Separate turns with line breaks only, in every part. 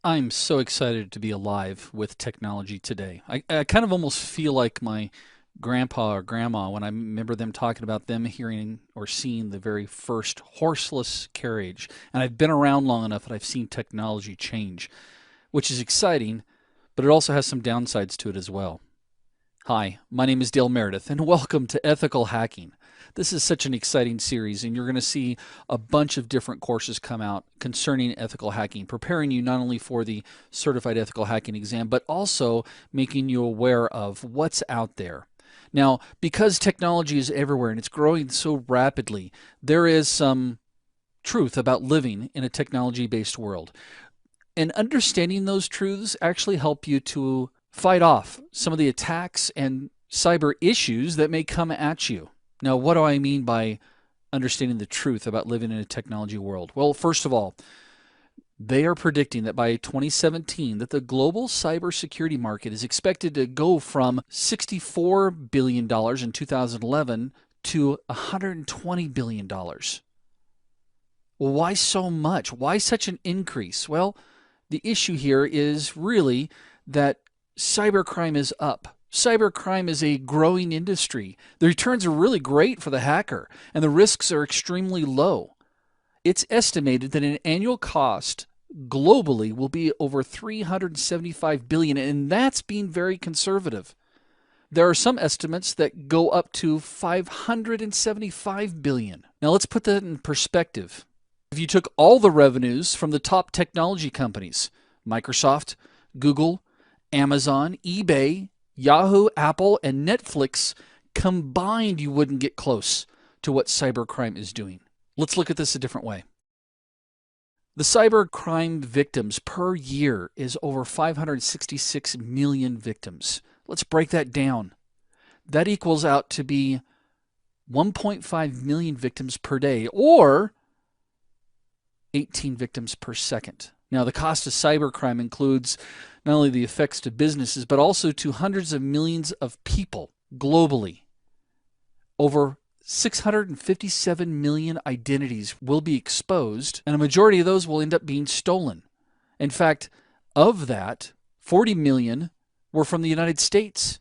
I'm so excited to be alive with technology today. I kind of almost feel like my grandpa or grandma when I remember them talking about them hearing or seeing the very first horseless carriage. And I've been around long enough that I've seen technology change, which is exciting, but it also has some downsides to it as well. Hi, my name is Dale Meredith, and welcome to Ethical Hacking. This is such an exciting series, and you're going to see a bunch of different courses come out concerning ethical hacking, preparing you not only for the Certified Ethical Hacking exam, but also making you aware of what's out there. Now, because technology is everywhere and it's growing so rapidly, there is some truth about living in a technology-based world. And understanding those truths actually help you to fight off some of the attacks and cyber issues that may come at you. Now, what do I mean by understanding the truth about living in a technology world? Well, first of all, they are predicting that by 2017 that the global cybersecurity market is expected to go from $64 billion in 2011 to $120 billion. Well, why so much? Why such an increase? Well, the issue here is really that cybercrime is up. Cybercrime is a growing industry. The returns are really great for the hacker, and the risks are extremely low. It's estimated that an annual cost globally will be over 375 billion, and that's being very conservative. There are some estimates that go up to 575 billion. Now let's put that in perspective. If you took all the revenues from the top technology companies, Microsoft, Google, Amazon, eBay, Yahoo, Apple, and Netflix combined, you wouldn't get close to what cybercrime is doing. Let's look at this a different way. The cybercrime victims per year is over 566 million victims. Let's break that down. That equals out to be 1.5 million victims per day, or 18 victims per second. Now, the cost of cybercrime includes not only the effects to businesses, but also to hundreds of millions of people globally. Over 657 million identities will be exposed, and a majority of those will end up being stolen. In fact, of that, 40 million were from the United States,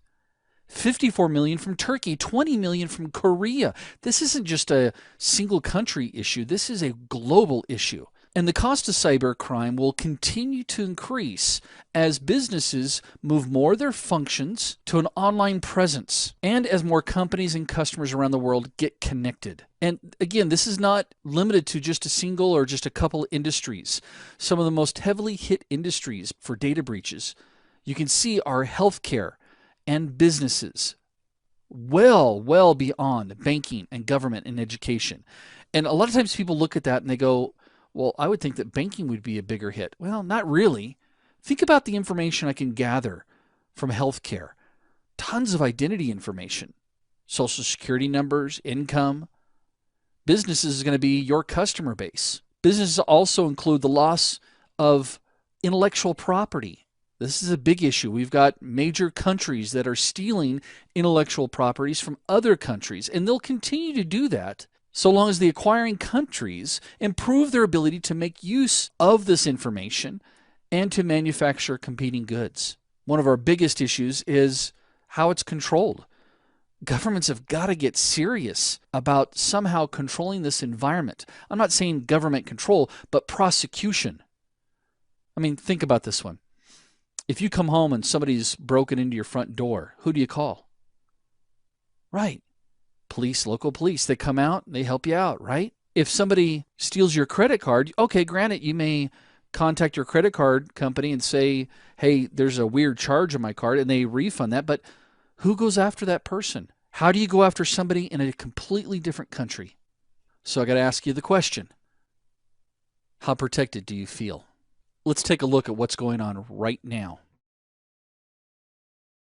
54 million from Turkey, 20 million from Korea. This isn't just a single country issue. This is a global issue. And the cost of cybercrime will continue to increase as businesses move more of their functions to an online presence and as more companies and customers around the world get connected. And again, this is not limited to just a single or just a couple industries. Some of the most heavily hit industries for data breaches, you can see, are healthcare and businesses, well beyond banking and government and education. And a lot of times people look at that and they go, well, I would think that banking would be a bigger hit. Well, not really. Think about the information I can gather from healthcare. Tons of identity information, social security numbers, income. Businesses is going to be your customer base. Businesses also include the loss of intellectual property. This is a big issue. We've got major countries that are stealing intellectual properties from other countries, and they'll continue to do that so long as the acquiring countries improve their ability to make use of this information and to manufacture competing goods. One of our biggest issues is how it's controlled. Governments have got to get serious about somehow controlling this environment. I'm not saying government control, but prosecution. I mean, think about this one. If you come home and somebody's broken into your front door, who do you call? Right. Police, local police. They come out, they help you out, right? If somebody steals your credit card, okay, granted, you may contact your credit card company and say, hey, there's a weird charge on my card, and they refund that. But who goes after that person? How do you go after somebody in a completely different country? So I got to ask you the question. How protected do you feel? Let's take a look at what's going on right now.